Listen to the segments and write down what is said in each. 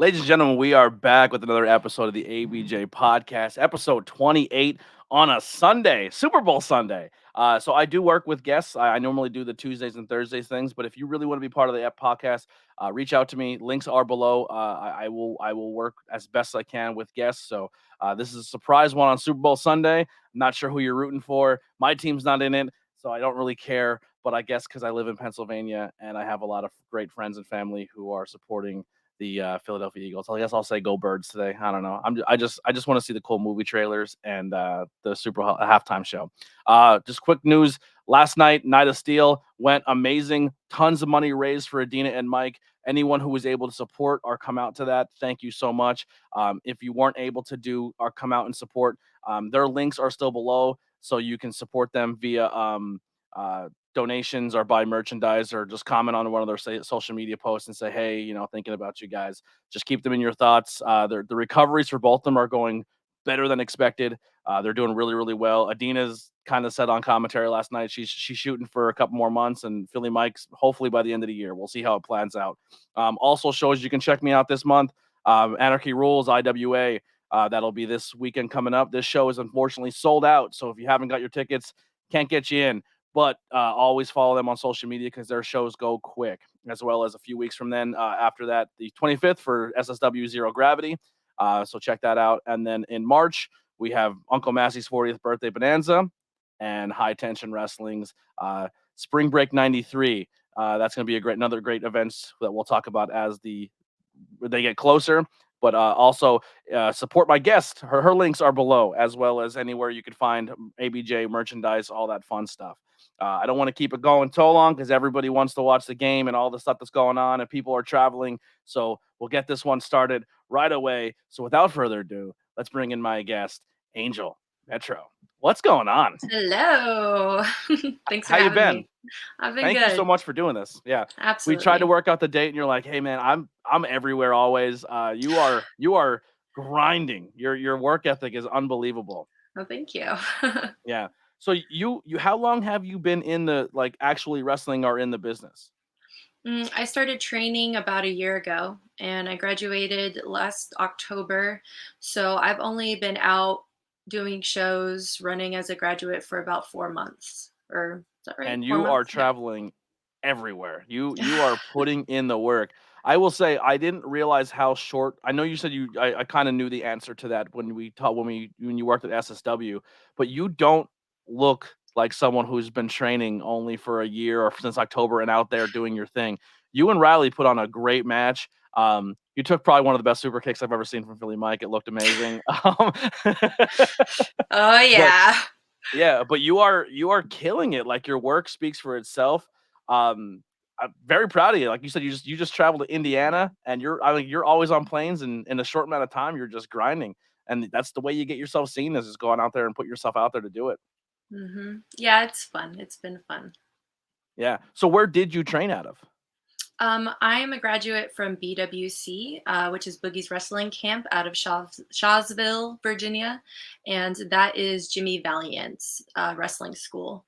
Ladies and gentlemen, we are back with another episode of the ABJ Podcast, episode 28 on a Sunday, Super Bowl Sunday. So I do work with guests. I normally do the Tuesdays and Thursdays things, but if you really want to be part of the podcast, reach out to me. Links are below. I will work as best I can with guests. So this is a surprise one on Super Bowl Sunday. I'm not sure who you're rooting for. My team's not in it, so I don't really care. But I guess because I live in Pennsylvania and I have a lot of great friends and family who are supporting the Philadelphia Eagles. I guess I'll say go Birds today. I don't know. I just want to see the cool movie trailers and the Super Bowl halftime show. Just quick news. Last night, Night of Steel went amazing. Tons of money raised for Adina and Mike. Anyone who was able to support or come out to that, thank you so much. If you weren't able to do or come out and support, their links are still below, so you can support them via uh, donations or buy merchandise or just comment on one of their social media posts and say, hey, thinking about you guys. Just keep them in your thoughts. The recoveries for both of them are going better than expected. They're doing really, really well. Adina's kind of said on commentary last night she's shooting for a couple more months, and Philly Mike's hopefully by the end of the year. We'll see how it plans out. Also shows you can check me out this month. Anarchy Rules IWA. That'll be this weekend coming up. This show is unfortunately sold out, so if you haven't got your tickets, can't get you in. But always follow them on social media because their shows go quick, as well as a few weeks from then. After that, the 25th for SSW Zero Gravity. So check that out. And then in March, we have Uncle Massey's 40th birthday bonanza and High Tension Wrestling's Spring Break 93. That's going to be another great events that we'll talk about as they get closer. But also support my guest. Her links are below, as well as anywhere you could find ABJ merchandise, all that fun stuff. I don't want to keep it going so long because everybody wants to watch the game and all the stuff that's going on, and people are traveling. So we'll get this one started right away. So without further ado, let's bring in my guest, Angel Metro. What's going on? Hello. Thanks for How you having been? me. I've been Thank you so good. much for doing this. Yeah, we tried to Absolutely. work out the date, and you're like, "Hey, man, I'm everywhere always." You are grinding. Your work ethic is unbelievable. Well, thank you. Yeah. So you how long have you been in the like actually wrestling or in the business? I started training about a year ago and I graduated last October. So I've only been out doing shows running as a graduate for about 4 months. Or is that right? And Four you are months? Yeah. traveling everywhere. You are putting in the work. I will say I didn't realize how short. I know you said I kind of knew the answer to that when you worked at SSW, but you don't look like someone who's been training only for a year or since October and out there doing your thing. You and Riley put on a great match. You took probably one of the best super kicks I've ever seen from Philly Mike. It looked amazing. Oh, But yeah. yeah, but you are killing it. Like your work speaks for itself. I'm very proud of you. Like you said, you just traveled to Indiana, and you're always on planes, and in a short amount of time, you're just grinding. And that's the way you get yourself seen is just going out there and put yourself out there to do it. Yeah, it's fun. It's been fun. Yeah. So where did you train out of? I am a graduate from BWC, which is Boogie's Wrestling Camp out of Shawsville, Virginia. And that is Jimmy Valiant's wrestling school.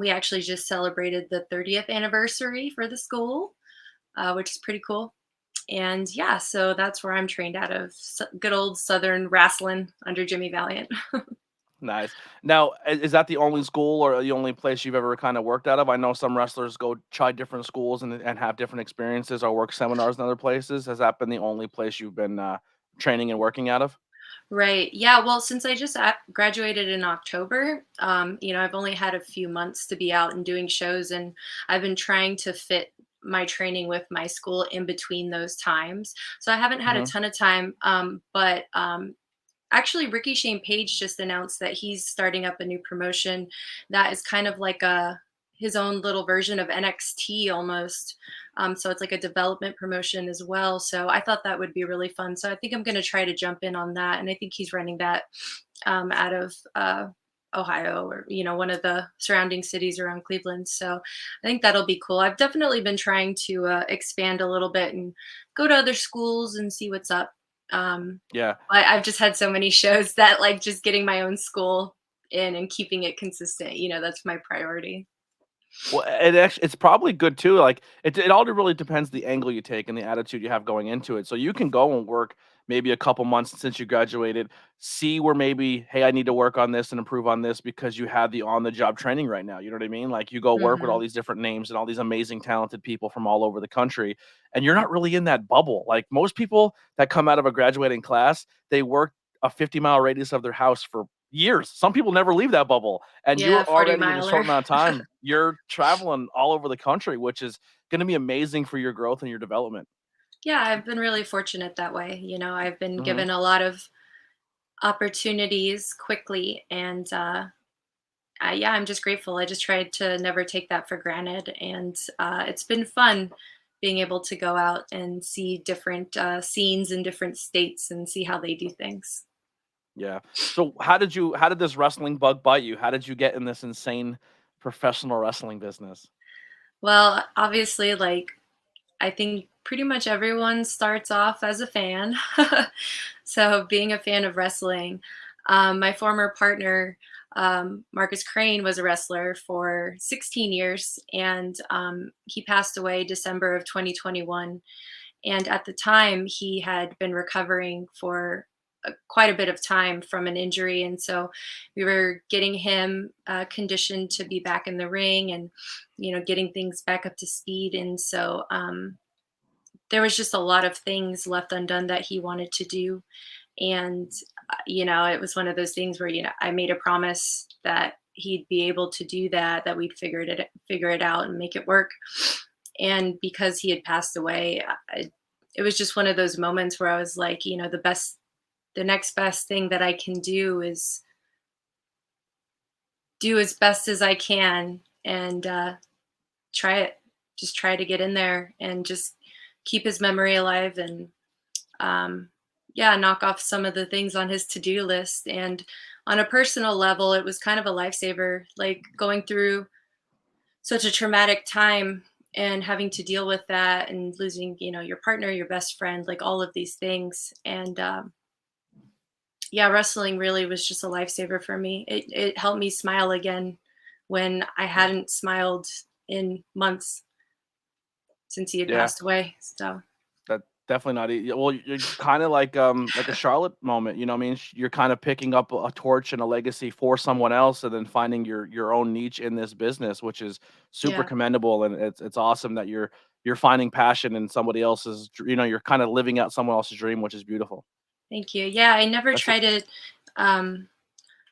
We actually just celebrated the 30th anniversary for the school, which is pretty cool. And yeah, so that's where I'm trained out of good old Southern wrestling under Jimmy Valiant. Nice. Now, is that the only school or the only place you've ever kind of worked out of? I know some wrestlers go try different schools and have different experiences or work seminars in other places. Has that been the only place you've been training and working out of? Right. Yeah. Well, since I just graduated in October, I've only had a few months to be out and doing shows, and I've been trying to fit my training with my school in between those times. So I haven't had a Hmm. ton of time. But actually, Ricky Shane Page just announced that he's starting up a new promotion that is kind of like his own little version of NXT almost. So it's like a development promotion as well. So I thought that would be really fun. So I think I'm going to try to jump in on that. And I think he's running that out of Ohio, or one of the surrounding cities around Cleveland. So I think that'll be cool. I've definitely been trying to expand a little bit and go to other schools and see what's up. Yeah. But I've just had so many shows that just getting my own school in and keeping it consistent, that's my priority. Well, it's probably good too. Like it all really depends the angle you take and the attitude you have going into it. So you can go and work maybe a couple months since you graduated, see where maybe, hey, I need to work on this and improve on this because you have the on the job training right now. You know what I mean? Like you go work with all Mhm. these different names and all these amazing, talented people from all over the country, and you're not really in that bubble. Like most people that come out of a graduating class, they work a 50-mile radius of their house for years. Some people never leave that bubble, and Yeah, you're 40 already in a short miler. amount of time, you're traveling all over the country, which is gonna be amazing for your growth and your development. Yeah, I've been really fortunate that way. I've been Mhm. given a lot of opportunities quickly, and yeah, I'm just grateful. I just tried to never take that for granted, and it's been fun being able to go out and see different scenes in different states and see how they do things. Yeah. So how did this wrestling bug bite you? How did you get in this insane professional wrestling business? Well, obviously, like I think pretty much everyone starts off as a fan. So, being a fan of wrestling, my former partner, Marcus Crane, was a wrestler for 16 years, and he passed away December of 2021. And at the time, he had been recovering for quite a bit of time from an injury. And so we were getting him conditioned to be back in the ring and, getting things back up to speed. And so there was just a lot of things left undone that he wanted to do. And, it was one of those things where, I made a promise that he'd be able to do that, that we'd figure it out and make it work. And because he had passed away, it was just one of those moments where I was like, the next best thing that I can do is do as best as I can and try it. Just try to get in there and just keep his memory alive and um, yeah, knock off some of the things on his to-do list. And on a personal level, it was kind of a lifesaver, like going through such a traumatic time and having to deal with that and losing, your partner, your best friend, like all of these things. And yeah, wrestling really was just a lifesaver for me. It helped me smile again when I hadn't smiled in months since he had Yeah. passed away. So That definitely not well, you're kinda like a Charlotte moment, you know what I mean? You're kind of picking up a torch and a legacy for someone else and then finding your own niche in this business, which is super yeah, commendable, and it's awesome that you're finding passion in somebody else's you're kinda living out someone else's dream, which is beautiful. thank you. Yeah, I never That's it. try to um,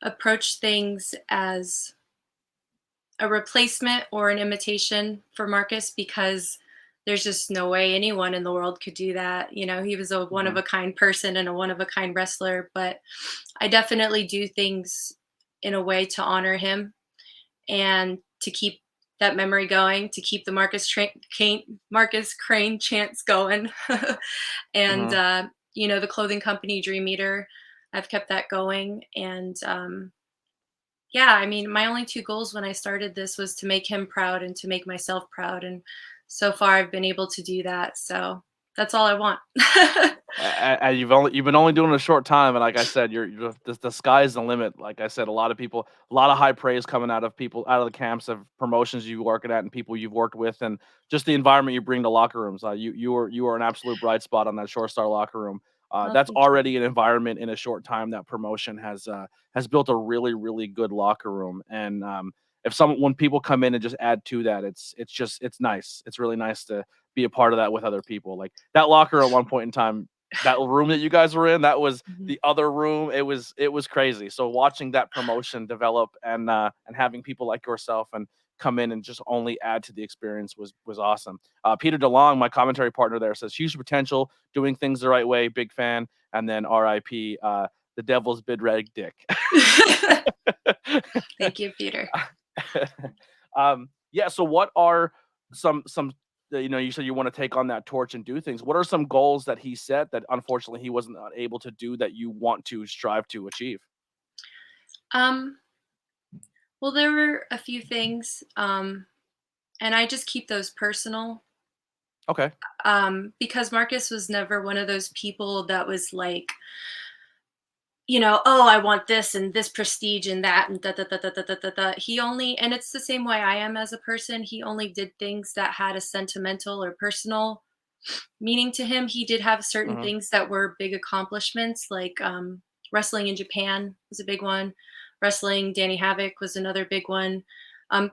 approach things as a replacement or an imitation for Marcus because there's just no way anyone in the world could do that. He was a one of Mhm. a kind person and a one of a kind wrestler, but I definitely do things in a way to honor him and to keep that memory going, to keep the Marcus Crane chants going. And Mhm. the clothing company Dream Eater, I've kept that going. And yeah, I mean, my only two goals when I started this was to make him proud and to make myself proud. And so far, I've been able to do that. So that's all I want. And you've been only doing it a short time, and like I said, you're the sky's the limit. Like I said, a lot of high praise coming out of people out of the camps of promotions you're working at and people you've worked with, and just the environment you bring to locker rooms. You are an absolute bright spot on that Short Star locker room. Oh, That's thank you. already an environment in a short time that promotion has built a really good locker room. And if someone when people come in and just add to that, it's nice. It's really nice to be a part of that with other people. Like that locker at one point in time, that room that you guys were in, that was Mhm. the other room. It was crazy. So watching that promotion develop and having people like yourself and come in and just only add to the experience was awesome. Peter DeLong, my commentary partner there, says huge potential, doing things the right way, big fan, and then R.I.P. The Devil's bid red dick. Thank you, Peter. Yeah. So, what are some you said you want to take on that torch and do things. What are some goals that he set that unfortunately he wasn't able to do that you want to strive to achieve? Um, well, there were a few things, and I just keep those personal Okay. because Marcus was never one of those people that was like oh, I want this and this prestige and that and da da da da da da da. Da. He only, and it's the same way I am as a person. He only did things that had a sentimental or personal meaning to him. He did have certain Hmm. things that were big accomplishments, like wrestling in Japan was a big one. Wrestling Danny Havoc was another big one.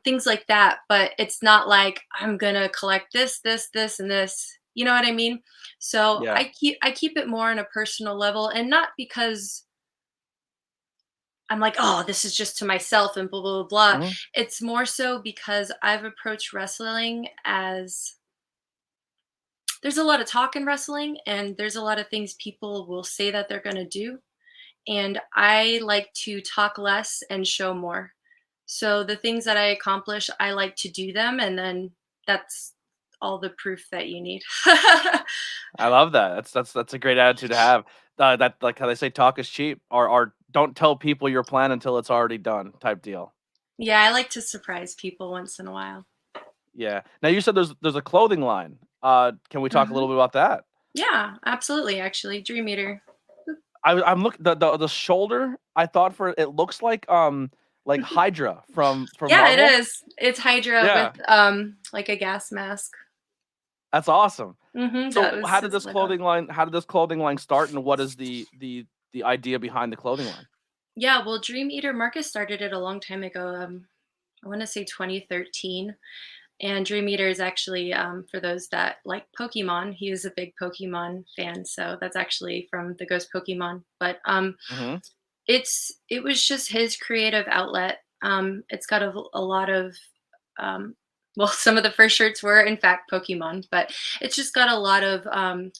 Things like that. But it's not like I'm gonna collect this, and this. You know what I mean? So Yeah. I keep it more on a personal level, and not because I'm like, oh, this is just to myself and blah blah blah blah. Hmm. It's more so because I've approached wrestling as there's a lot of talk in wrestling and there's a lot of things people will say that they're going to do, and I like to talk less and show more. So the things that I accomplish, I like to do them, and then that's all the proof that you need. I love that. That's a great attitude to have. That, like how they say, talk is cheap, or don't tell people your plan until it's already done, type deal. Yeah, I like to surprise people once in a while. Yeah. Now you said there's a clothing line. Can we talk a Hmm. little bit about that? Yeah, absolutely. Actually, Dream Eater. I'm looking the shoulder. I thought for it looks like Hydra from Yeah, it Marvel. is. It's Hydra with Yeah, like a gas mask. that's awesome. That So was how did his this logo. clothing line start, and what is the idea behind the clothing line? Yeah, well, Dream Eater Marcus started it a long time ago. I want to say 2013. And Dream Eater is actually, for those that like Pokemon, he is a big Pokemon fan. So that's actually from the Ghost Pokemon. But Hmm. it was just his creative outlet. It's got a lot of um, well, some of the first shirts were in fact Pokemon, but it's just got a lot of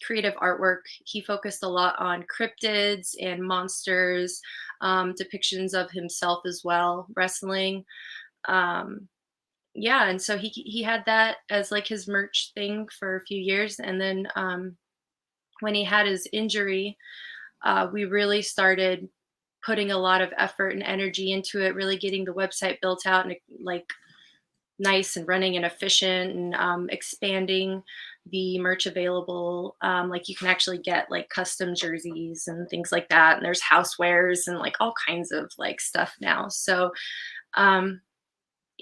creative artwork. He focused a lot on cryptids and monsters, depictions of himself as well, wrestling. Um, yeah, and so he had that as like his merch thing for a few years, and then when he had his injury, we really started putting a lot of effort and energy into it, really getting the website built out and like nice and running and efficient, and expanding the merch available. Like you can actually get like custom jerseys and things like that, and there's housewares and like all kinds of like stuff now. So um,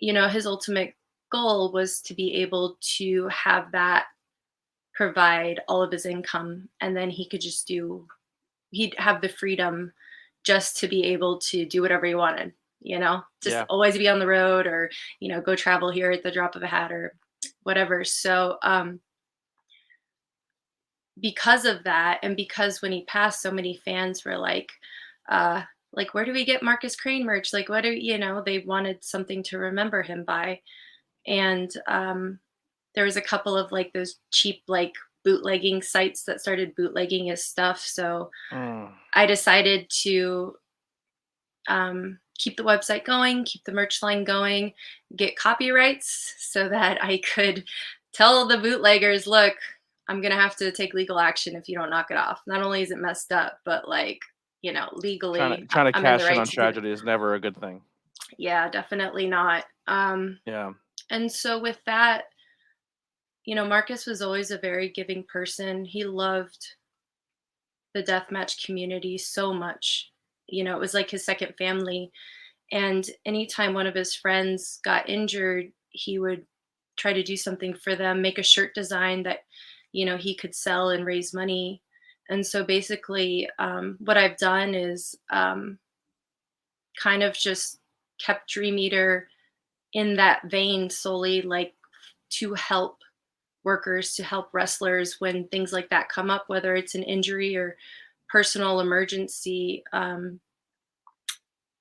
his ultimate goal was to be able to have that provide all of his income, and then he'd have the freedom just to be able to do whatever he wanted, just Yeah. always be on the road, or go travel here at the drop of a hat or whatever. So because of that, and because when he passed, so many fans were uh like, where do we get Marcus Crane merch? Like, what do they wanted something to remember him by. And there was a couple of like those cheap like bootlegging sites that started bootlegging his stuff. So Mm. I decided to keep the website going, keep the merch line going, get copyrights so that I could tell the bootleggers, look, I'm going to have to take legal action if you don't knock it off. Not only is it messed up, but like, legally, Trying to I'm in the cash in right on to do it. tragedy is never a good thing. Yeah, definitely not. Yeah. And so with that, Marcus was always a very giving person. He loved the deathmatch community so much. It was like his second family. And anytime one of his friends got injured, he would try to do something for them, make a shirt design that, he could sell and raise money. And so basically, what I've done is kind of just kept Dream Eater in that vein solely, like to help workers, to help wrestlers when things like that come up, whether it's an injury or personal emergency.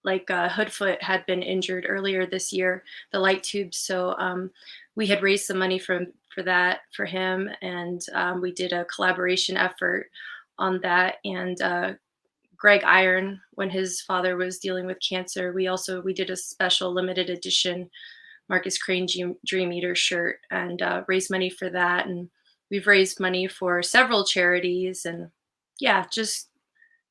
Like Hoodfoot had been injured earlier this year, the light tube. So we had raised some money for that for him, and we did a collaboration effort on that. And Greg Iron, when his father was dealing with cancer, we did a special limited edition Marcus Crane Dream Eater shirt, and raised money for that. And we've raised money for several charities, and yeah, just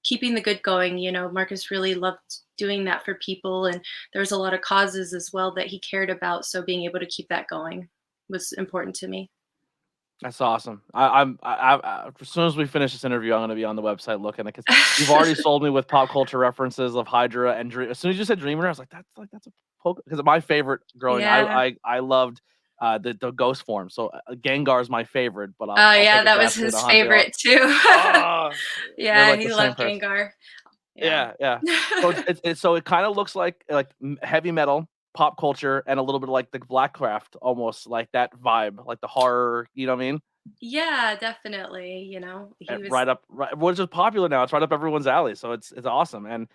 keeping the good going. Marcus really loved doing that for people, and there was a lot of causes as well that he cared about. So being able to keep that going was important to me. That's awesome. As soon as we finish this interview, I'm gonna be on the website looking because you've already sold me with pop culture references of Hydra and as soon as you said Dreamer, I was like that's a poke because my favorite growing Yeah. I loved the ghost form. So Gengar is my favorite, but Oh, I'll yeah, take a that was guess with his 100. favorite too. Oh, we're Yeah, like he the same loved person. Gengar. Yeah. Yeah, yeah. So it kind of looks like heavy metal, pop culture, and a little bit like the Blackcraft, almost like that vibe, like the horror. You know what I mean? Yeah, definitely, he was. Right up, right. Well, it's just popular now. It's right up everyone's alley. So it's awesome. And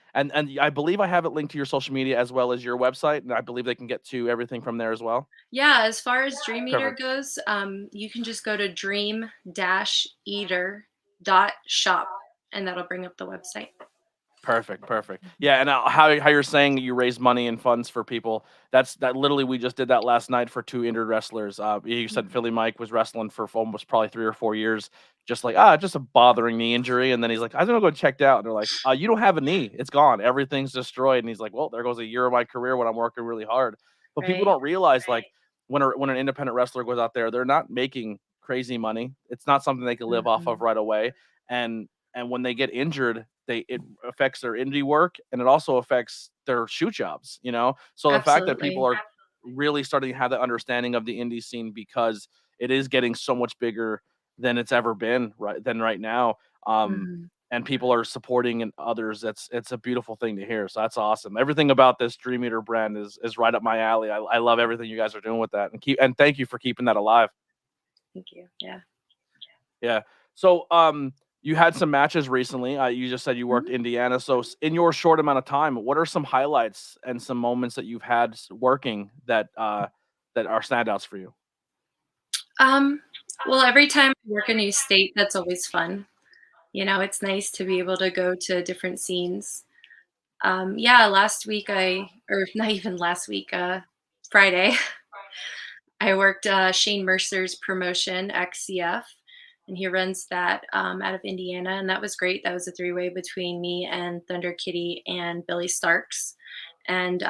I believe I have it linked to your social media as well as your website, and I believe they can get to everything from there as well. Yeah, as far as Dream Eater Perfect. goes, you can just go to dream-eater.shop, and that'll bring up the website. Perfect, perfect. Yeah, and how you're saying you raise money and funds for people. That literally we just did that last night for two injured wrestlers. You said Mhm. Philly Mike was wrestling for almost probably 3 or 4 years, just like just a bothering knee injury, and then he's like, I'm gonna go checked out. And they're like, you don't have a knee, it's gone, everything's destroyed. And he's like, well, there goes a year of my career when I'm working really hard. But people Right. don't realize like when an independent wrestler goes out there, they're not making crazy money. It's not something they can live off of Mhm. right away. And when they get injured, it affects their indie work and it also affects their shoot jobs, you know? So the fact that people Absolutely. are really starting to have the understanding of the indie scene because it is getting so much bigger than it's ever been right now. Um, Mhm. and people are supporting and others. It's a beautiful thing to hear. So that's awesome. Everything about this Dream Eater brand is right up my alley. I love everything you guys are doing with that and thank you for keeping that alive. Thank you. Yeah. Yeah. So, you had some matches recently. You just said you worked Mhm. Indiana. So, in your short amount of time, what are some highlights and some moments that you've had working that are standouts for you? Um, well, every time I work a new state, that's always fun. It's nice to be able to go to different scenes. Yeah, last week or not even last week, Friday, I worked Shane Mercer's promotion, XCF, and he runs that out of Indiana, and that was great. That was a three-way between me and Thunder Kitty and Billy Starks, and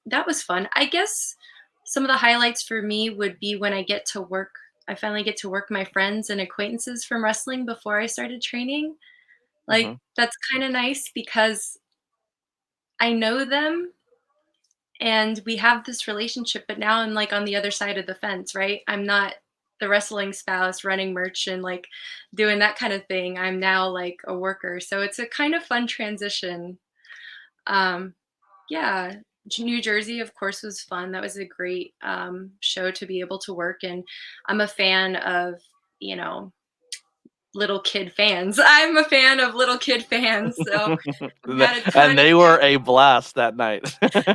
that was fun. I guess some of the highlights for me would be when I get to work. I finally get to work my friends and acquaintances from wrestling before I started training. Like Mhm. that's kind of nice because I know them and we have this relationship, but now I'm like on the other side of the fence, right? I'm not the wrestling spouse running merch and like doing that kind of thing. I'm now like a worker. So it's a kind of fun transition. Um, yeah. New Jersey, of course, was fun. That was a great show to be able to work in. I'm a fan of, you know, little kid fans. I'm a fan of little kid fans. So we had a And ton of they were a blast that night.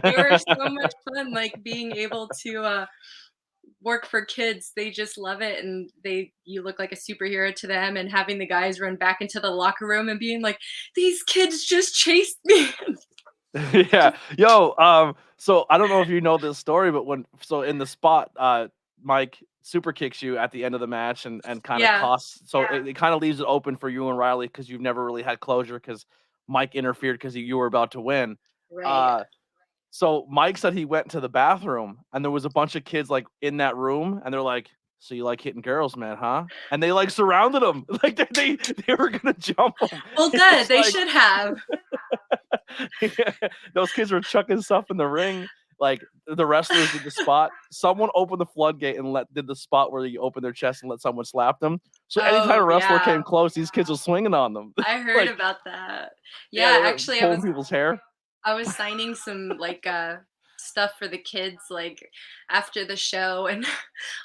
they were so much fun, like being able to work for kids. They just love it, and you look like a superhero to them. And having the guys run back into the locker room and being like, "These kids just chased me." Yeah. Just Yo, so I don't know if you know this story, but in the spot, Mike super kicks you at the end of the match and kind of yeah, costs so it kind of leaves it open for you and Riley because you've never really had closure because Mike interfered because you were about to win. right. Uh so Mike said he went to the bathroom and there was a bunch of kids like in that room and they're like, so you like hitting girls, man, huh? And they like surrounded him. Like they were gonna jump him. Well, He good. was They like should have. Yeah, those kids were chucking stuff in the ring. Like the wrestlers did the spot. Someone opened the floodgate and did the spot where you open their chest and let someone slap them. So anytime a Oh wrestler yeah, came close, these kids were swinging on them. I heard Like, about that. yeah, Yeah, they were actually, I pulling was people's hair. I was signing some like stuff for the kids like after the show and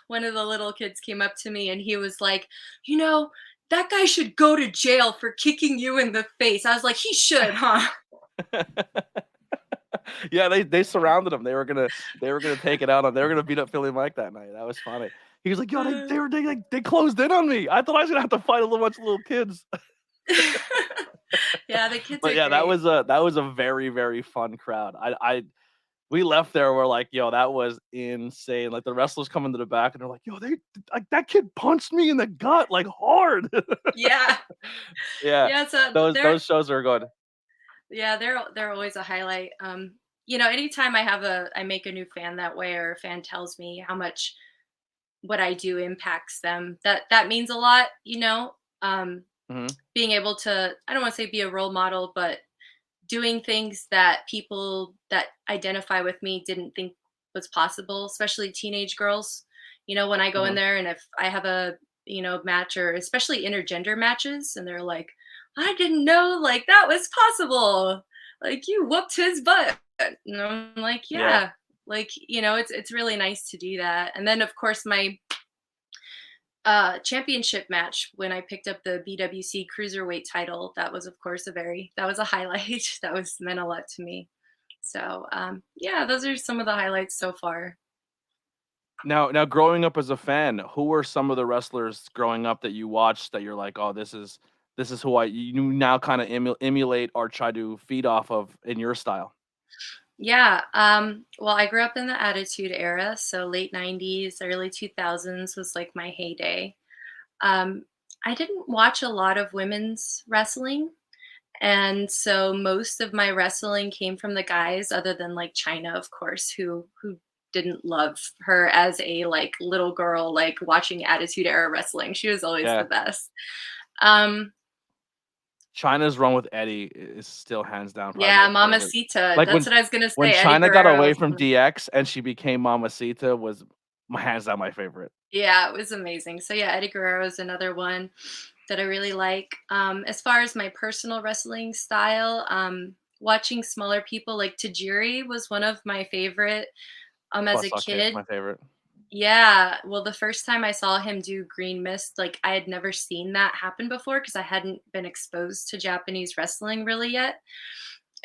one of the little kids came up to me and he was like, "You know, that guy should go to jail for kicking you in the face." I was like, "He should, huh?" Yeah, they surrounded him. They were gonna take it out on. They were gonna beat up Philly Mike that night. That was funny. He was like, "Yo, they closed in on me. I thought I was gonna have to fight a little bunch of little kids." Yeah, the kids But are yeah, great. that was a very very fun crowd. I we left there. We're like, yo, that was insane. Like the wrestlers come into the back and they're like, yo, they like that kid punched me in the gut like hard. Yeah. Yeah, Yeah, so those shows are good. they're always a highlight. Anytime I make a new fan that way or a fan tells me how much what I do impacts them. That means a lot, you know. Um, Hmm. Being able to, I don't want to say be a role model, but doing things that people that identify with me didn't think was possible, especially teenage girls. You know, when I go in Hmm. there and if I have a, you know, match or especially intergender matches and they're like, I didn't know like that was possible. Like you whooped his butt. And I'm like, Yeah. yeah. Like, you know, it's really nice to do that. And then of course my championship match when I picked up the BWC cruiserweight title. That was, of course, that was a highlight. That was meant a lot to me. So, yeah, those are some of the highlights so far. Now, growing up as a fan, who were some of the wrestlers growing up that you watched that you're like, oh, this is who you now kind of emulate or try to feed off of in your style? Yeah. Well, I grew up in the Attitude Era, so late '90s, early 2000s was like my heyday. Um, I didn't watch a lot of women's wrestling. And so most of my wrestling came from the guys, other than like China, of course, who didn't love her as a like little girl, like watching Attitude Era wrestling. She was always the Yeah, best. Um, China's run with Eddie is still hands down probably yeah, my favorite. Mamacita. Like That's what I was gonna when say. Eddie China got Guerrero. away from DX and she became Mamacita was my hands down my favorite. Yeah, it was amazing. So yeah, Eddie Guerrero is another one that I really like. As far as my personal wrestling style, watching smaller people like Tajiri was one of my favorite as a Buttsuck kid. my favorite. Yeah, well, the first time I saw him do Green Mist, like I had never seen that happen before because I hadn't been exposed to Japanese wrestling really yet.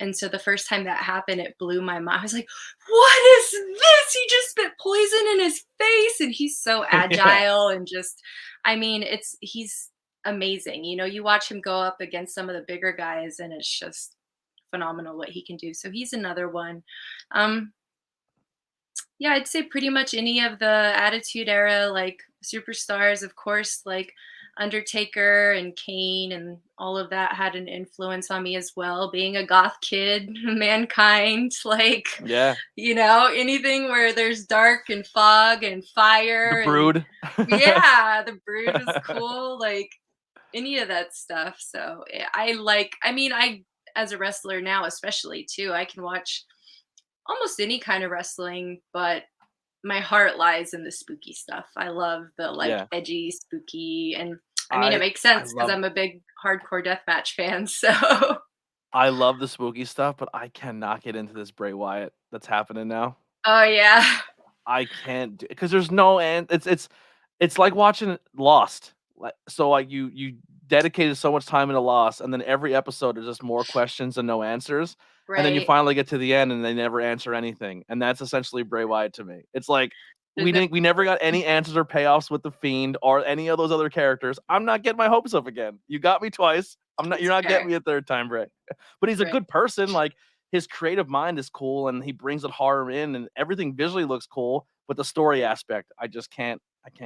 And so the first time that happened, it blew my mind. I was like, "What is this? He just spit poison in his face." And he's so Yeah. agile and just, I mean, he's amazing. You know, you watch him go up against some of the bigger guys, and it's just phenomenal what he can do. So he's another one. Um, yeah, I'd say pretty much any of the Attitude Era, like superstars, of course, like Undertaker and Kane and all of that had an influence on me as well. Being a goth kid, Mankind, like, Yeah. you know, anything where there's dark and fog and The fire and Brood. yeah, the Brood was cool, like any of that stuff. So I like, I mean, I, as a wrestler now, especially too, I can watch almost any kind of wrestling, but my heart lies in the spooky stuff. I love the like Yeah. edgy, spooky, and I mean it I makes I sense because love I'm a big hardcore deathmatch fan. So I love the spooky stuff, but I cannot get into this Bray Wyatt that's happening now. oh yeah. I can't because there's no end. It's like watching Lost. Like you dedicated so much time into Lost, and then every episode is just more questions and no answers, and then you Right. finally get to the end and they never answer anything, and that's essentially Bray Wyatt to me. It's like There's no we never got any answers or payoffs with the Fiend or any of those other characters. I'm not getting my hopes up again. You got me twice. it's You're not getting fair. me a third time, Bray. But he's a Right. good person. Like his creative mind is cool and he brings it horror in and everything visually looks cool, but the story aspect I can't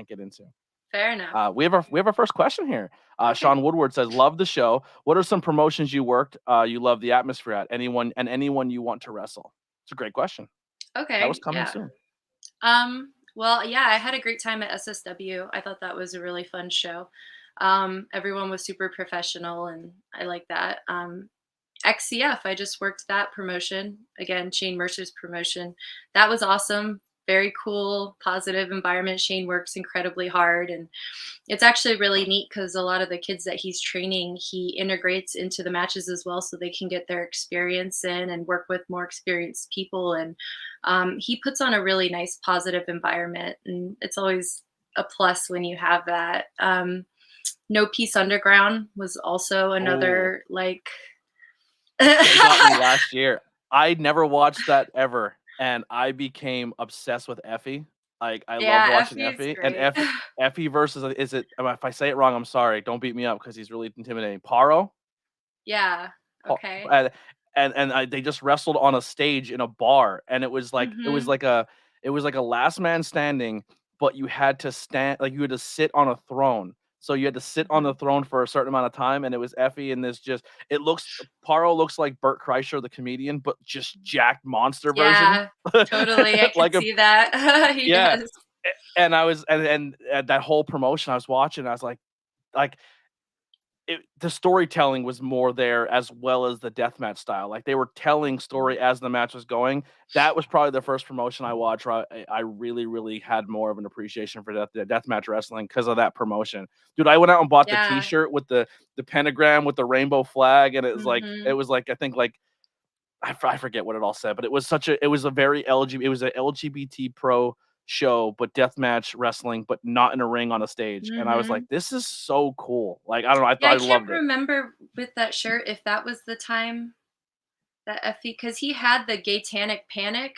get into. Fair enough. We have our first question here. Okay. Sean Woodward says, "Love the show. What are some promotions you worked? You love the atmosphere at anyone you want to wrestle?" It's a great question. That was Okay. coming Yeah. soon. Well, yeah, I had a great time at SSW. I thought that was a really fun show. Everyone was super professional and I like that. XCF, I just worked that promotion. Again, Shane Mercer's promotion. That was awesome. Very cool, positive environment. Shane works incredibly hard. And it's actually really neat because a lot of the kids that he's training, he integrates into the matches as well so they can get their experience in and work with more experienced people. And he puts on a really nice, positive environment. And it's always a plus when you have that. No Peace Underground was also Oh, another like they got me last year. I never watched that ever, and I became obsessed with Effie. Like I love Yeah, watching Effie is Effie and great. Effie versus is it? If I say it wrong, I'm sorry. Don't beat me up because he's really intimidating. Paro. Yeah, Pa okay. they just wrestled on a stage in a bar, and Mhm. it was like a last man standing, but you had to stand like, you had to sit on a throne. So you had to sit on the Mhm. throne for a certain amount of time, and it was Effie and this just it looks Paro looks like Bert Kreischer, the comedian, but just jacked monster version. Yeah, totally, I could Like a see that. He yeah, does. and I was and that whole promotion I was watching, I was like the storytelling was more there as well as the deathmatch style. Like they were telling story as the match was going. That was probably the first promotion I watched where I really, really had more of an appreciation for deathmatch wrestling because of that promotion. Dude, I went out and bought the Yeah. T-shirt with the pentagram with the rainbow flag, and it Mhm. was like I think like I forget what it all said, but it was a very it was a LGBT pro show, but deathmatch wrestling, but not in a ring on a stage. And I was like, Mhm. this is so cool. Like I don't know, Yeah, I I can't loved it. remember with that shirt if that was the time that Effie, because he had the Gaytanic Panic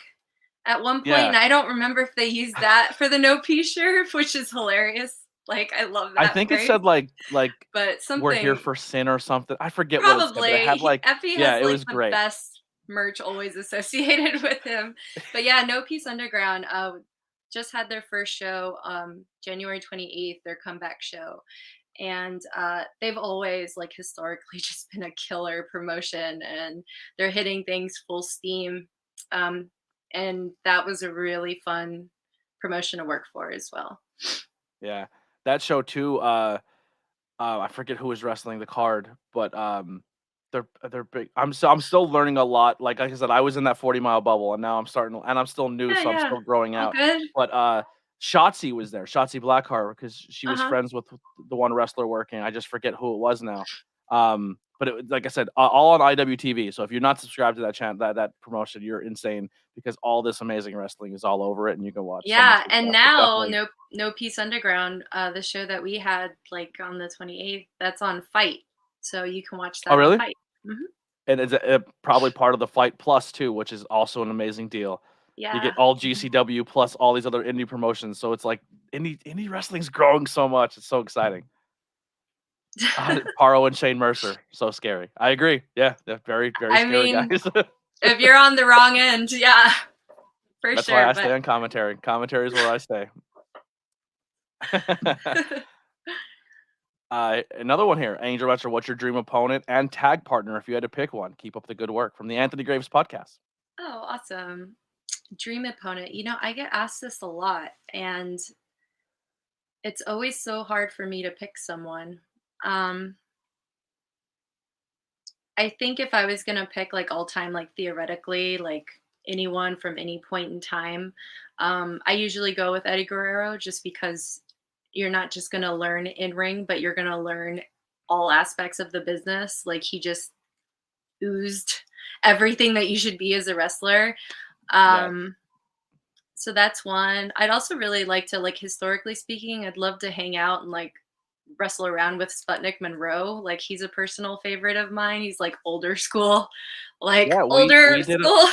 at one point, Yeah. and I don't remember if they used that for the no pee shirt, which is hilarious. Like, I love I that think it phrase, said like but we're here something for sin or something. I forget what it said, but it probably had like Effie yeah, has it like was the great. best merch always associated with him. But yeah, No Peace Underground just had their first show January 28th, their comeback show. And they've always like historically just been a killer promotion, and they're hitting things full steam. um, and that was a really fun promotion to work for as well. Yeah. That show too, I forget who was wrestling the card, but they're big. I'm still learning a lot. Like I said, I was in that 40-mile bubble, and now I'm still new, Yeah, so I'm yeah, still growing all out. good. But Shotzi was there, Shotzi Blackheart, because she was Uh-huh. friends with the one wrestler working. I just forget who it was now. But like I said, all on IWTV. So if you're not subscribed to that channel, that promotion, you're insane because all this amazing wrestling is all over it, and you can watch so much Yeah, good and stuff. But now definitely, No Peace Underground, the show that we had like on the 28th, that's on Fight, so you can watch oh that on really? Fight. Hmm. And it's probably part of the Fight Plus too, which is also an amazing deal. You get Yeah. all Mhm. GCW plus all these other indie promotions, so it's like indie wrestling's growing so much. It's so exciting. Paro and Shane Mercer, so scary. I agree. Yeah, they're very very I scary mean, guys. if you're on the wrong end, yeah, for That's why sure. I But stay on commentary. Commentary is where I stay. Another one here, Angel Wrestler. What's your dream opponent and tag partner if you had to pick one? Keep up the good work from the Anthony Graves podcast. oh, awesome. Dream opponent. I get asked this a lot, and it's always so hard for me to pick someone. Um, I think if I was gonna pick like all time, like theoretically, like anyone from any point in time, I usually go with Eddie Guerrero just because you're not just gonna learn in ring, but you're gonna learn all aspects of the business. Like he just oozed everything that you should be as a wrestler. Yes. Um, so that's one. I'd also really like to, like, historically speaking, I'd love to hang out and like wrestle around with Sputnik Monroe. Like he's a personal favorite of mine. He's like older school, like Yeah, older school.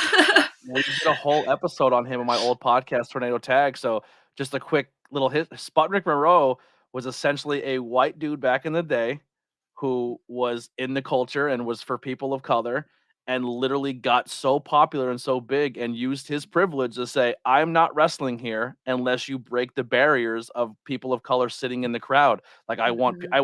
we did a whole episode on him on my old podcast, Tornado Tag. So just a quick little hit. Sputnik Monroe was essentially a white dude back in the day who was in the culture and was for people of color and literally got so popular and so big and used his privilege to say, I'm not wrestling here unless you break the barriers of people of color sitting in the crowd. Like Mhm. I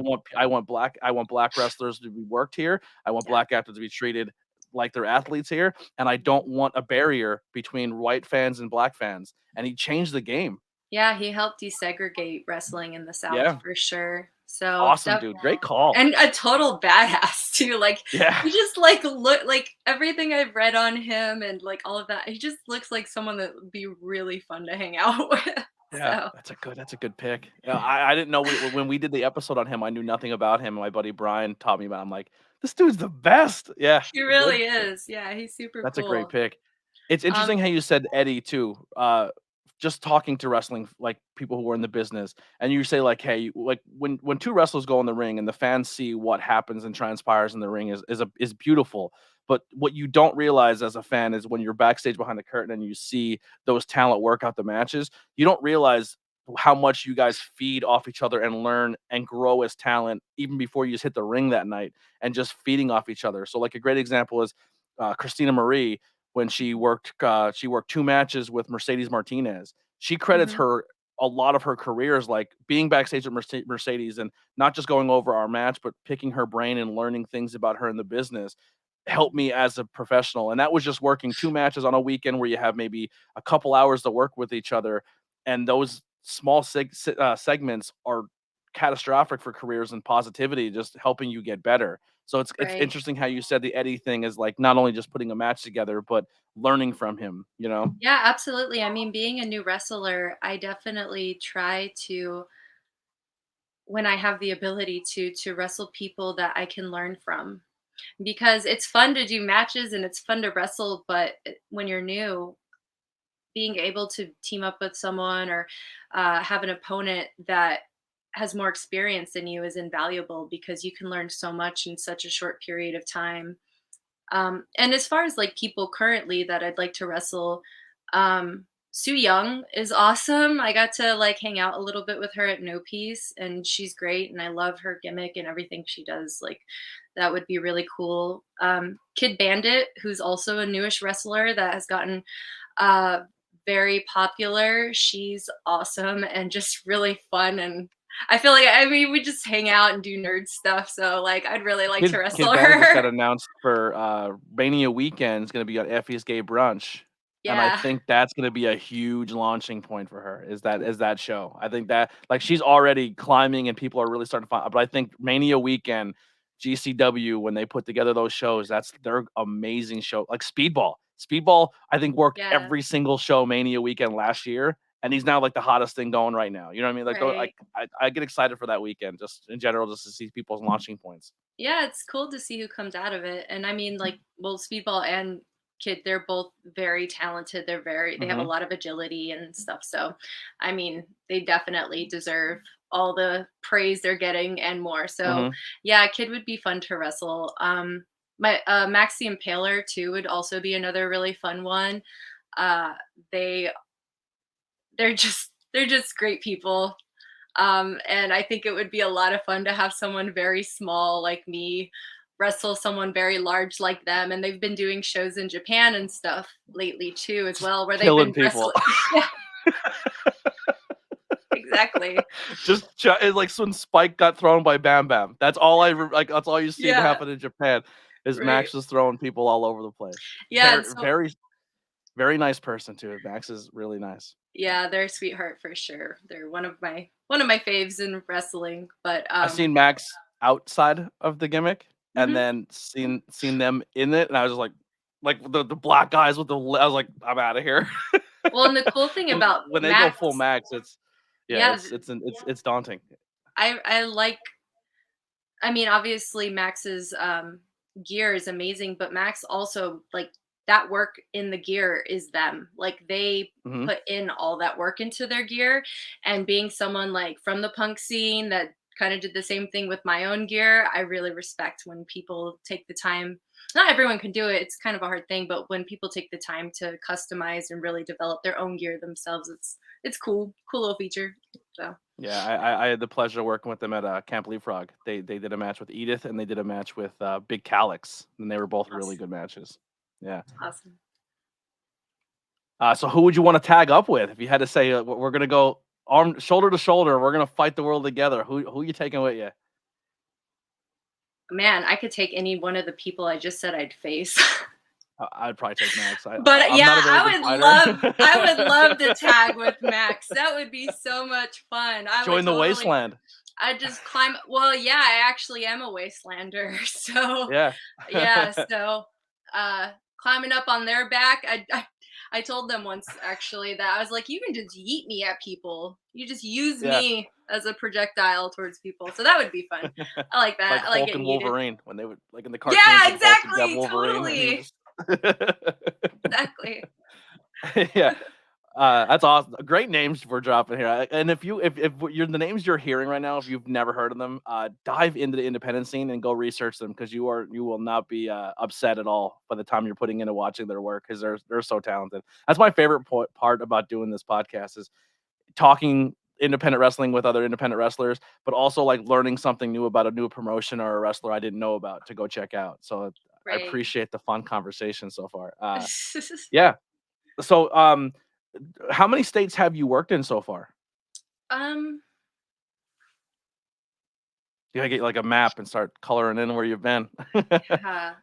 want black wrestlers to be worked here. I want Yeah. black athletes to be treated like they're athletes here, and I don't want a barrier between white fans and black fans. And he changed the game. Yeah, he helped desegregate wrestling in the South Yeah, for sure. So awesome, that dude. Great call. and a total badass too. Like Yeah, he just like look like everything I've read on him and like all of that. He just looks like someone that would be really fun to hang out with. yeah. So That's a good pick. Yeah, I didn't know when we did the episode on him. I knew nothing about him. My buddy Brian taught me about. I'm like, this dude's the best. Yeah, he good. really is. Yeah, he's super That's a great cool. pick. It's interesting Um, how you said Eddie too. Just talking to wrestling like people who are in the business, and you say like, hey, like when two wrestlers go in the ring and the fans see what happens and transpires in the ring is beautiful. But what you don't realize as a fan is when you're backstage behind the curtain and you see those talent work out the matches, you don't realize how much you guys feed off each other and learn and grow as talent even before you just hit the ring that night and just feeding off each other. So like a great example is Christina Marie when she worked 2 matches with Mercedes Martinez. She credits mhm, her a lot of her careers like being backstage with Mercedes and not just going over our match, but picking her brain and learning things about her in the business helped me as a professional. And that was just working 2 matches on a weekend where you have maybe a couple hours to work with each other. And those small segments are catastrophic for careers and positivity, just helping you get better. So it's Right. interesting how you said the Eddie thing is like not only just putting a match together, but learning from him. You know, Yeah, absolutely. I mean, being a new wrestler, I definitely try to, when I have the ability to wrestle people that I can learn from, because it's fun to do matches and it's fun to wrestle, but when you're new, being able to team up with someone or have an opponent that has more experience than you is invaluable because you can learn so much in such a short period of time. And as far as like people currently that I'd like to wrestle, Sue Young is awesome. I got to like hang out a little bit with her at No Peace, and she's great. And I love her gimmick and everything she does. Like, that would be really cool. Kid Bandit, who's also a newish wrestler that has gotten uh, very popular. She's awesome and just really fun. And I feel like, I mean, we just hang out and do nerd stuff. So, like, I'd really like to Kid wrestle Bandit just got her. announced for Mania weekend. It's going to be on Effie's Gay Brunch, and I Yeah. think that's going to be a huge launching point for her. Is that show? I think that like she's already climbing, and people are really starting to find. But I think Mania weekend, GCW, when they put together those shows, they're amazing show. Like Speedball. Speedball, I think worked Yeah. every single show Mania weekend last year, and he's now like the hottest thing going right now. You know what I mean? Like Right. I get excited for that weekend just in general, just to see people's launching points. Yeah, it's cool to see who comes out of it. And I mean, like, well, Speedball and Kid, they're both very talented. They have a Hmm. lot of agility and stuff. So, I mean, they definitely deserve all the praise they're getting and more. So, Hmm. yeah, Kid would be fun to wrestle. My Max the Impaler too would also be another really fun one. Uh, they they're just great people. And I think it would be a lot of fun to have someone very small like me wrestle someone very large like them. And they've been doing shows in Japan and stuff lately too, as Just well, where they've killing been people. wrestling. Yeah, exactly. It's like when Spike got thrown by Bam Bam. That's all you see Yeah, happen in Japan is right. Max just throwing people all over the place. Yeah, and so Very, very nice person too. Max is really nice. yeah, they're a sweetheart for sure. They're one of my faves in wrestling. But I seen Max outside of the gimmick and mhm. then seen them in it, and I was just like the black guys with I was like, I'm out of here. Well, and the cool thing about When they go Max, full Max, yeah, yeah, it's daunting. I like, I mean, obviously Max's gear is amazing, but Max also, like, that work in the gear is them. Like, they Hmm. put in all that work into their gear, and being someone like from the punk scene that kind of did the same thing with my own gear, I really respect when people take the time. Not everyone can do it. It's kind of a hard thing, but when people take the time to customize and really develop their own gear themselves, it's cool. Cool little feature. So, Yeah, I had the pleasure of working with them at Camp Leapfrog. They did a match with Edith and they did a match with Big Calix, and they were both really awesome. good matches. Yeah. Awesome. So who would you want to tag up with if you had to say we're gonna go arm shoulder to shoulder, we're gonna fight the world together? Who you taking with you? Man, I could take any one of the people I just said I'd face. I'd probably take Max. But I'm yeah, not a very good fighter. I would love to tag with Max. That would be so much fun. I would Join the totally, wasteland. I'd just climb. Well, yeah, I actually am a wastelander. So, Yeah. yeah, so uh climbing up on their back, I told them once actually that I was like, you can just yeet me at people. You just use Yeah. me as a projectile towards people. So that would be fun. I like that. Like I like Hulk getting and yeeted. Wolverine when they would like in the cartoons Yeah, when Hulk would grab exactly. Wolverine and he would Totally. just Exactly. yeah. That's awesome. Great names we're dropping here. And if you're the names you're hearing right now, if you've never heard of them, dive into the independent scene and go research them because you will not be upset at all by the time you're putting into watching their work because they're so talented. That's my favorite part about doing this podcast is talking independent wrestling with other independent wrestlers, but also like learning something new about a new promotion or a wrestler I didn't know about to go check out. So I Right. appreciate the fun conversation so far. Yeah. So how many states have you worked in so far? um, You gotta get like a map and start coloring in where you've been. yeah,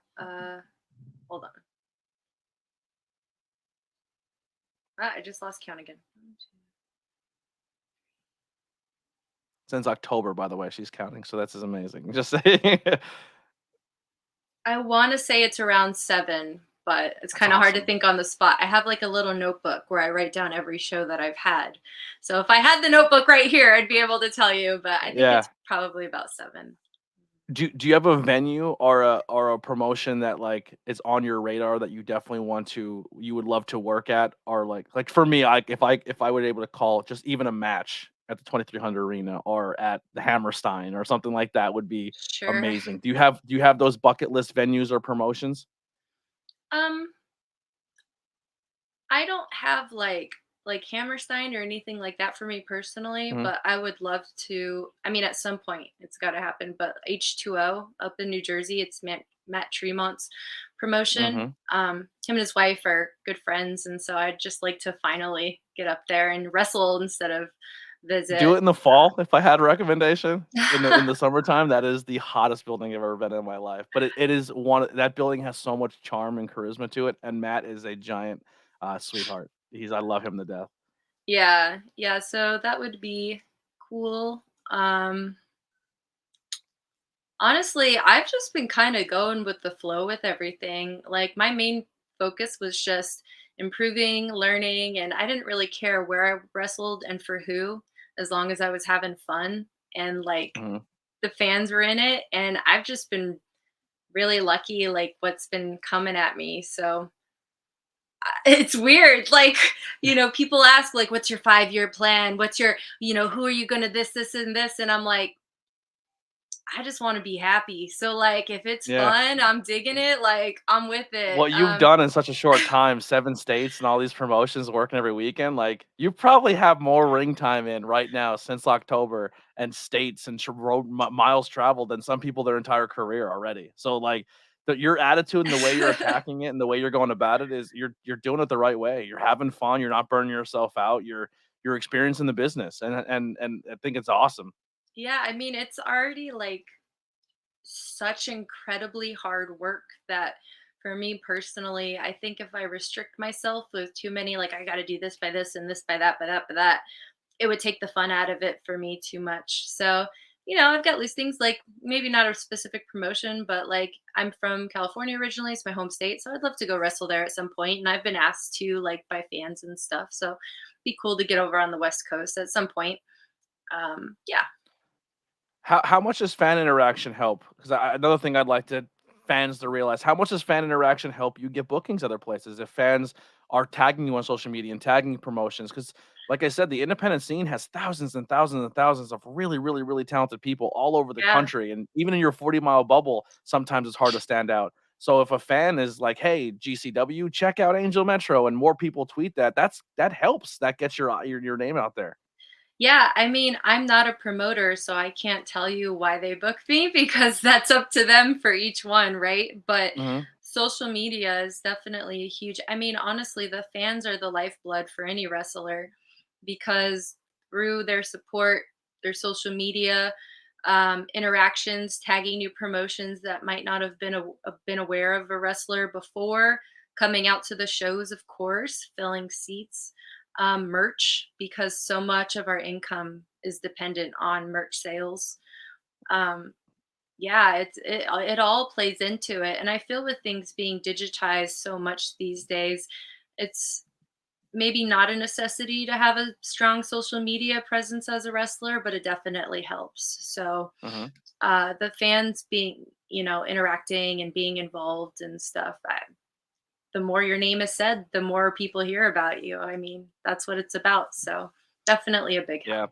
hold on. I just lost count again. Since October, by the way, she's counting, so that's amazing. Just saying. I wanna say it's around 7, but it's That's kinda hard to awesome. think on the spot. I have, like, a little notebook where I write down every show that I've had. So if I had the notebook right here, I'd be able to tell you, but I think Yeah. it's probably about 7. Do you have a venue or a promotion that, like, is on your radar that you would love to work at? Or, like, for me, if I were able to call just even a match at the 2300 Arena or at the Hammerstein or something like that would be Sure. amazing. Do you have those bucket list venues or promotions? Um, I don't have, like Hammerstein or anything like that for me personally, Mhm, but I would love to. I mean, at some point, it's gotta happen, but H2O up in New Jersey, it's Matt Tremont's promotion. mhm. Him and his wife are good friends, and so I'd just like to finally get up there and wrestle instead of Do visit. it in the fall if I had a recommendation. In the summertime, that is the hottest building I've ever been in my life. But it is one that building has so much charm and charisma to it, and Matt is a giant, sweetheart. I love him to death. Yeah, yeah, so that would be cool. Um Honestly, I've just been kinda going with the flow with everything. Like, my main focus was just improving, learning, and I didn't really care where I wrestled and for who, as long as I was having fun and, like, Mhm. the fans were in it, and I've just been really lucky, like, what's been coming at me, so, it's weird, like, people ask, like, "What's your five-year plan? What's your" "Who are you gonna this, and this?" And I'm like, I just wanna be happy. So, like, if it's Yeah. fun, I'm digging it, like, I'm with it. What you've done in such a short time, 7 states and all these promotions working every weekend, like, you probably have more ring time in right now since October and states and road miles traveled than some people their entire career already. So, like, your attitude and the way you're attacking it and the way you're going about it is you're doing it the right way. You're having fun, you're not burning yourself out, you're experiencing the business, and I think it's awesome. Yeah, I mean, it's already, like, such incredibly hard work that for me personally, I think if I restrict myself with too many, like, I gotta do this by this and this by that, by that, by that, it would take the fun out of it for me too much. So, I've got these things like maybe not a specific promotion, but like I'm from California originally, it's my home state. So I'd love to go wrestle there at some point. And I've been asked to like by fans and stuff. So be cool to get over on the West Coast at some point. Yeah. How much does fan interaction help? Because another thing I'd like fans to realize, how much does fan interaction help you get bookings other places? If fans are tagging you on social media and tagging promotions, because like I said, the independent scene has thousands and thousands and thousands of really, really, really talented people all over the Yeah. country. And even in your 40-mile bubble, sometimes it's hard to stand out. So if a fan is like, "Hey, GCW, check out Angel Metro," and more people tweet that helps. That gets your name out there. Yeah, I mean, I'm not a promoter, so I can't tell you why they booked me because that's up to them for each one, right? But Mhm. social media is definitely a huge I mean, honestly, the fans are the lifeblood for any wrestler because through their support, their social media, interactions, tagging new promotions that might not have been aware of a wrestler before, coming out to the shows, of course, filling seats, merch because so much of our income is dependent on merch sales. Um, yeah, it all plays into it, and I feel with things being digitized so much these days, it's maybe not a necessity to have a strong social media presence as a wrestler, but it definitely helps. So Mhm. the fans being, interacting and being involved and stuff. The more your name is said, the more people hear about you. I mean, that's what it's about. So definitely a big help.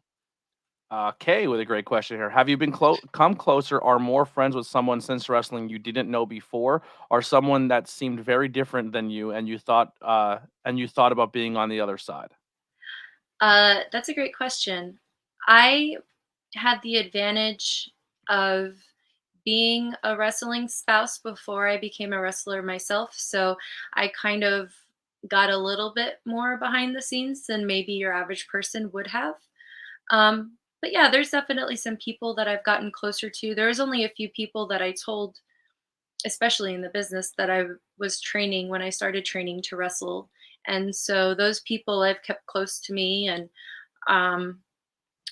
Yeah. Kay with a great question here. Have you been come closer or more friends with someone since wrestling you didn't know before, or someone that seemed very different than you and you thought about being on the other side? That's a great question. I had the advantage of being a wrestling spouse before I became a wrestler myself. So I kind of got a little bit more behind the scenes than maybe your average person would have. But yeah, there's definitely some people that I've gotten closer to. There's only a few people that I told, especially in the business, that I was training when I started training to wrestle. And so those people I've kept close to me. And um,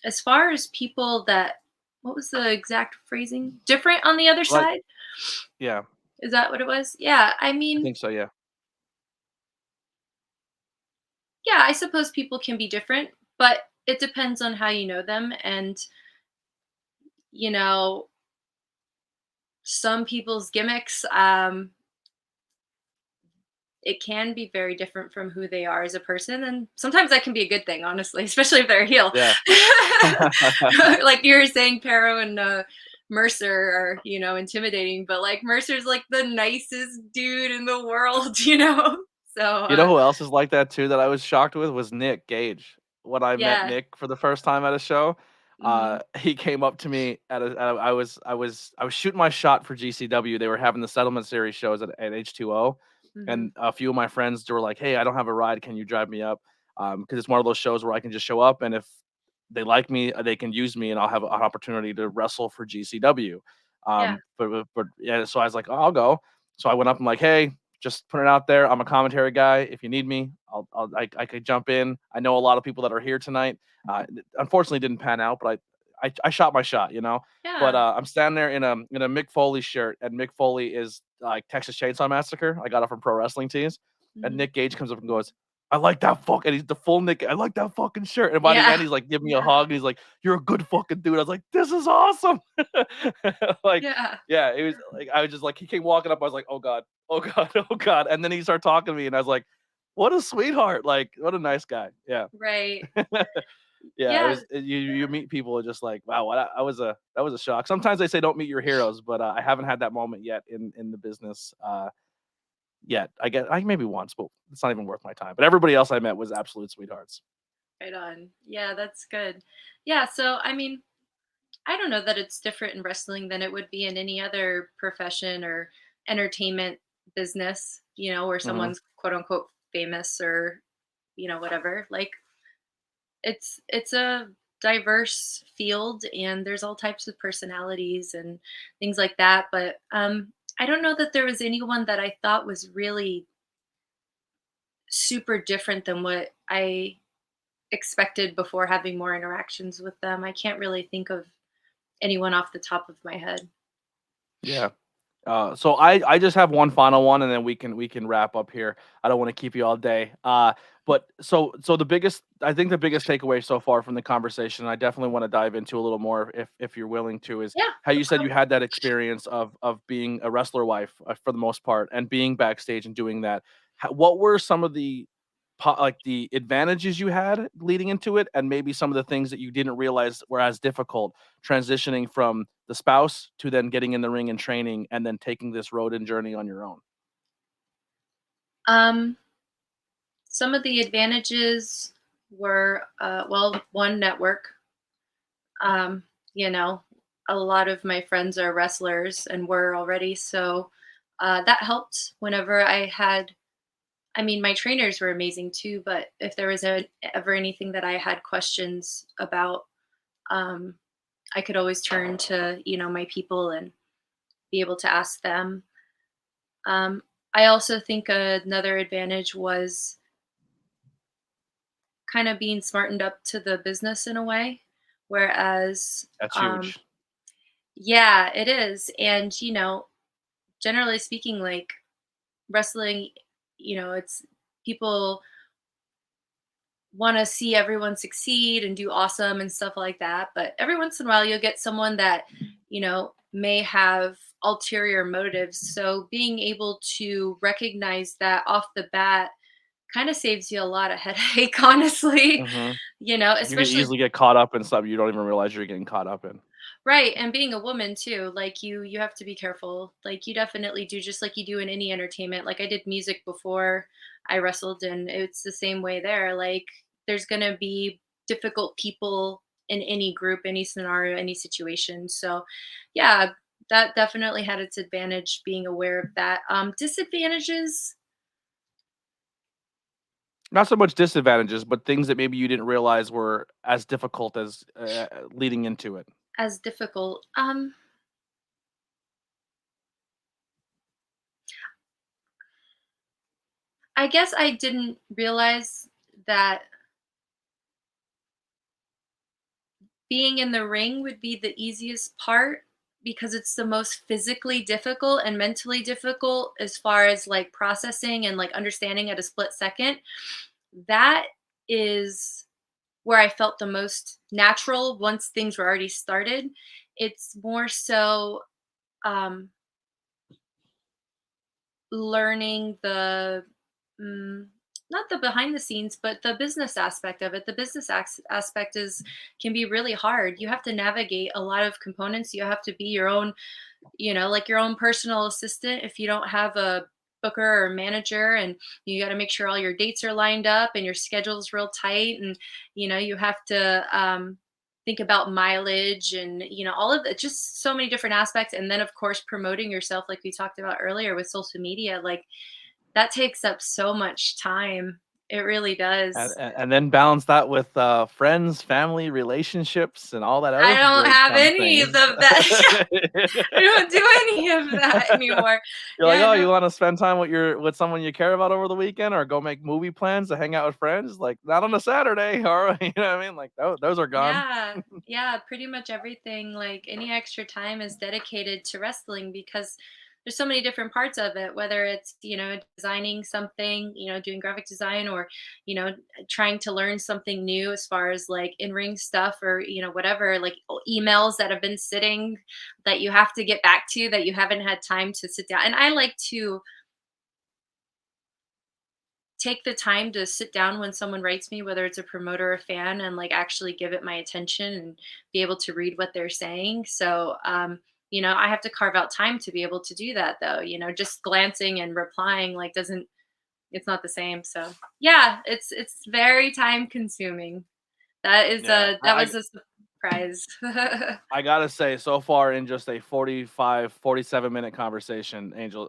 as far as people that, what was the exact phrasing? Different on the other Like, side? yeah, Is that what it was? Yeah, I I mean, think so. Yeah. yeah, I suppose people can be different, but it depends on how you know them. And, you know, some people's gimmicks, it can be very different from who they are as a person. And sometimes that can be a good thing, honestly, especially if they're a heel. Yeah. Like you were saying, Pero and Mercer are, intimidating, but like Mercer's like the nicest dude in the world, you know? So, You know who else is like that too that I was shocked with was Nick Gage. When I met yeah. Nick for the first time at a show, Hmm. he came up to me I was shooting my shot for GCW. They were having the Settlement Series shows at H2O, Hmm. and a few of my friends were like, "Hey, I don't have a ride. Can you drive me up?" Because it's one of those shows where I can just show up, and if they like me, they can use me, and I'll have an opportunity to wrestle for GCW. Yeah. But yeah, so I was like, "Oh, I'll go." So I went up and like, "Hey, just put it out there. I'm a commentary guy. If you need me, I could jump in. I know a lot of people that are here tonight. Unfortunately, didn't pan out, but I shot my shot, you know. But Yeah. I'm standing there in a Mick Foley shirt, and Mick Foley is like Texas Chainsaw Massacre. I got it from Pro Wrestling Tees, and Hmm. Nick Gage comes up and goes, "I like that fuck," and he's the full Nick. I like that fucking shirt. And by the Yeah. end, he's like, "Give me a hug," and he's like, "You're a good fucking dude." I was like, "This is awesome." Like, Yeah. yeah, it was like I was just like he came walking up. I was like, "Oh god, oh god, oh god," and then he started talking to me, and I was like, "What a sweetheart! Like, what a nice guy." Yeah. Right. Yeah, it Yeah. was you meet people and just like, wow, that was a shock. Sometimes they say don't meet your heroes, but I haven't had that moment yet in the business yet. I guess I maybe once, but it's not even worth my time. But everybody else I met was absolute sweethearts. Right on. Yeah, that's good. Yeah. So, I mean, I don't know that it's different in wrestling than it would be in any other profession or entertainment business, where Hmm. someone's quote unquote famous or, whatever. Like it's a diverse field and there's all types of personalities and things like that. But I don't know that there was anyone that I thought was really super different than what I expected before having more interactions with them. I can't really think of anyone off the top of my head. Yeah. So I just have one final one, and then we can wrap up here. I don't want to keep you all day. But so the biggest takeaway so far from the conversation, I definitely want to dive into a little more if you're willing to, is Yeah, how you let's said go. you had that experience of being a wrestler wife for the most part, and being backstage and doing that. What were some of the like the advantages you had leading into it, and maybe some of the things that you didn't realize were as difficult transitioning from the spouse to then getting in the ring and training and then taking this road and journey on your own? Um, some of the advantages were, well, one, network. Um, you know, a lot of my friends are wrestlers and were already, so that helped whenever I had. I mean, my trainers were amazing too, but if there was ever anything that I had questions about, um, I could always turn to my people and be able to ask them. Um, I also think another advantage was kind of being smartened up to the business in a way, whereas, That's um, huge. yeah, it is. And generally speaking, like wrestling, it's people want to see everyone succeed and do awesome and stuff like that. But every once in a while, you'll get someone that, may have ulterior motives. So being able to recognize that off the bat kind of saves you a lot of headache, honestly. Mhm. You can Especially easily get caught up in something you don't even realize you're getting caught up in. right. And being a woman too, like you have to be careful. Like you definitely do, just like you do in any entertainment. Like I did music before I wrestled, and it's the same way there. Like there's gonna be difficult people in any group, any scenario, any situation. So yeah, that definitely had its advantage being aware of that. Disadvantages Not so much disadvantages, but things that maybe you didn't realize were as difficult as, leading into it. as difficult. I guess I didn't realize that being in the ring would be the easiest part because it's the most physically difficult and mentally difficult as far as like processing and like understanding at a split second. That is where I felt the most natural once things were already started. It's more so um, learning the mm, not the behind the scenes, but the business aspect of it. The business aspect is can be really hard. You have to navigate a lot of components. You have to be your own, like your own personal assistant if you don't have a booker or manager, and you got to make sure all your dates are lined up and your schedule's real tight, and you have to think about mileage and all of that, just so many different aspects. And then of course promoting yourself like we talked about earlier with social media, like that takes up so much time. It really does. And then balance that with friends, family, relationships, and all that I other don't great have fun any of things. that. I don't do any of that anymore. You're like, Yeah, oh, no. you want to spend time with someone you care about over the weekend, or go make movie plans to hang out with friends? Like, not on a Saturday, or you know what I mean? Like, those are gone. Yeah, yeah, pretty much everything, like any extra time is dedicated to wrestling because there's so many different parts of it, whether it's, designing something, doing graphic design, or, trying to learn something new as far as like in-ring stuff, or, whatever, like emails that have been sitting that you have to get back to that you haven't had time to sit down. And I like to take the time to sit down when someone writes me, whether it's a promoter or a fan, and like actually give it my attention and be able to read what they're saying. So, I have to carve out time to be able to do that though, just glancing and replying like doesn't it's not the same. So yeah, it's very time consuming. Yeah, That was a surprise. I gotta say, so far in just a 45, 47-minute conversation, Angel,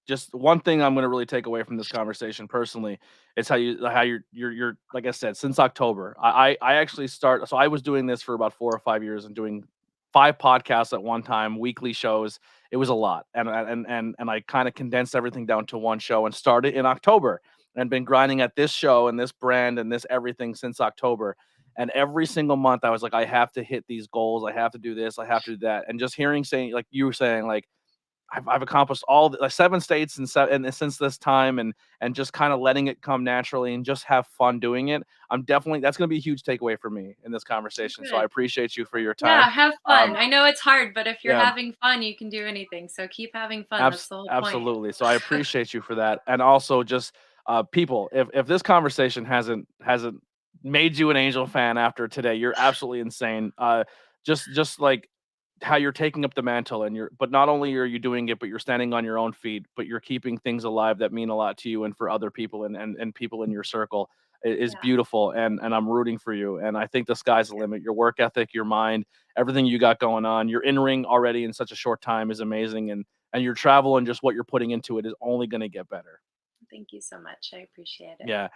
just one thing I'm gonna really take away from this conversation personally is how you're like I said, since October. I actually so I was doing this for about 4 or 5 years and doing 5 podcasts at one time, weekly shows. It was a lot. And I kind of condensed everything down to one show and started in October and been grinding at this show and this brand and this everything since October. And every single month, I was like, I have to hit these goals. I have to do this. I have to do that. And just hearing saying, like you were saying, like I've accomplished all like 7 states and since this time, and just kind of letting it come naturally and just have fun doing it. That's going to be a huge takeaway for me in this conversation. So I Good. appreciate you for your time. Yeah, have fun. Um, I know it's hard, but if you're yeah, having fun, you can do anything. So keep having fun. That's the whole point. absolutely. So I appreciate you for that, and also just people. If this conversation hasn't made you an Angel fan after today, you're absolutely insane. Just like how you're taking up the mantle, but not only are you doing it, but you're standing on your own feet, but you're keeping things alive that mean a lot to you and for other people, and people in your circle is Yeah. beautiful, and I'm rooting for you. And I think the sky's the limit. Your work ethic, your mind, everything you got going on, your in ring already in such a short time is amazing, and your travel and just what you're putting into it is only going to get better. Thank you so much. I appreciate it. Yeah.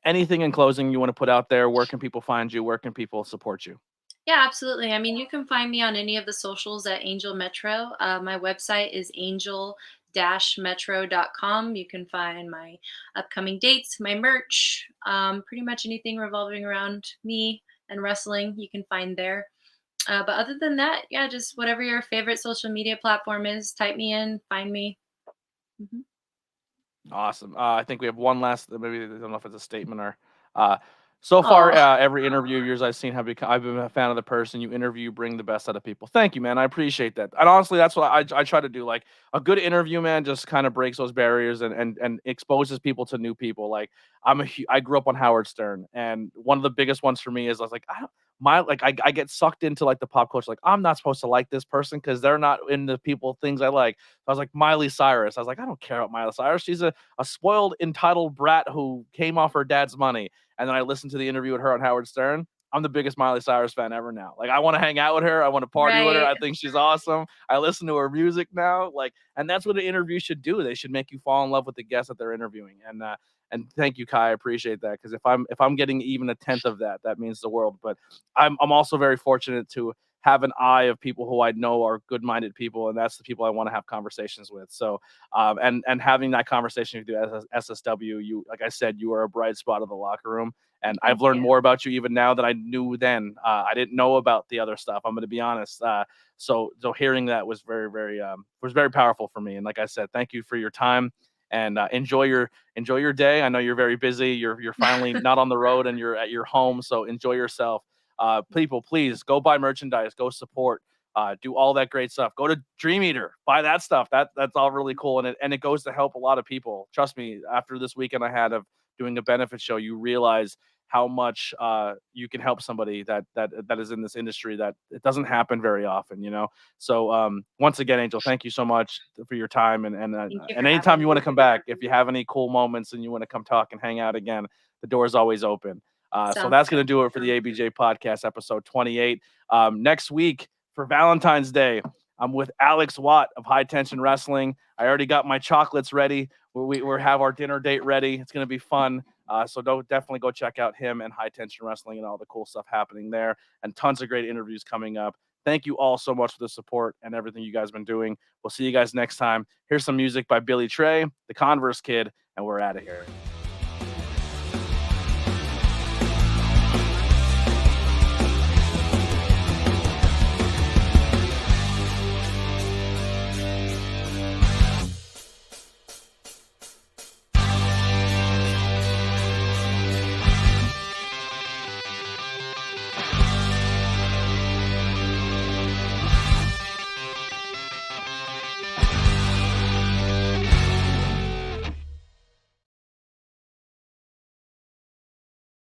Anything in closing you want to put out there? Where can people find you? Where can people support you? Yeah, absolutely. I mean, you can find me on any of the socials at Angel Metro. My website is angel-metro.com. You can find my upcoming dates, my merch, pretty much anything revolving around me and wrestling, you can find there. But other than that, yeah, just whatever your favorite social media platform is, type me in, find me. Mhm. Awesome. I think we have one last. Maybe I don't know if it's a statement or. Uh, so far, Oh, every interview of yours I've seen I've been a fan of the person you interview. You bring the best out of people. Thank you, man. I appreciate that. And honestly, that's what I try to do. Like a good interview, man, just kind of breaks those barriers and exposes people to new people. Like I grew up on Howard Stern, and one of the biggest ones for me is I was like, I get sucked into like the pop culture. Like I'm not supposed to like this person because they're not in the people things I like. I was like Miley Cyrus. I was like, I don't care about Miley Cyrus. She's a spoiled, entitled brat who came off her dad's money. And then I listened to the interview with her on Howard Stern. I'm the biggest Miley Cyrus fan ever now. Like, I want to hang out with her. I want to party with her. right. I think she's awesome. I listen to her music now. Like, and that's what an interview should do. They should make you fall in love with the guest that they're interviewing. And thank you, Kai. I appreciate that because if I'm getting even a tenth of that, that means the world. But I'm also very fortunate to have an eye of people who I know are good-minded people, and that's the people I want to have conversations with. So, and having that conversation with you as SSW, you, like I said, you are a bright spot of the locker room, and I've Thank learned you. more about you even now than I knew then. I didn't know about the other stuff. I'm going to be honest. So hearing that was very powerful for me. And like I said, thank you for your time, and enjoy your day. I know you're very busy. You're finally not on the road and you're at your home, so enjoy yourself. People, please go buy merchandise, go support, do all that great stuff. Go to Dream Eater, buy that stuff. That's all really cool, and it goes to help a lot of people. Trust me. After this weekend I had of doing a benefit show, you realize how much you can help somebody that is in this industry that it doesn't happen very often, you know. So once again, Angel, thank you so much for your time, Thank you and for anytime having you me. want to come back, if you have any cool moments and you want to come talk and hang out again, the door is always open. So Sounds that's good. going to do it for the ABJ podcast, episode 28. Next week for Valentine's Day, I'm with Alex Watt of High Tension Wrestling. I already got my chocolates ready. We have our dinner date ready. It's going to be fun. So definitely go check out him and High Tension Wrestling and all the cool stuff happening there, and tons of great interviews coming up. Thank you all so much for the support and everything you guys have been doing. We'll see you guys next time. Here's some music by Billy Trey, the Converse Kid, and we're out of here.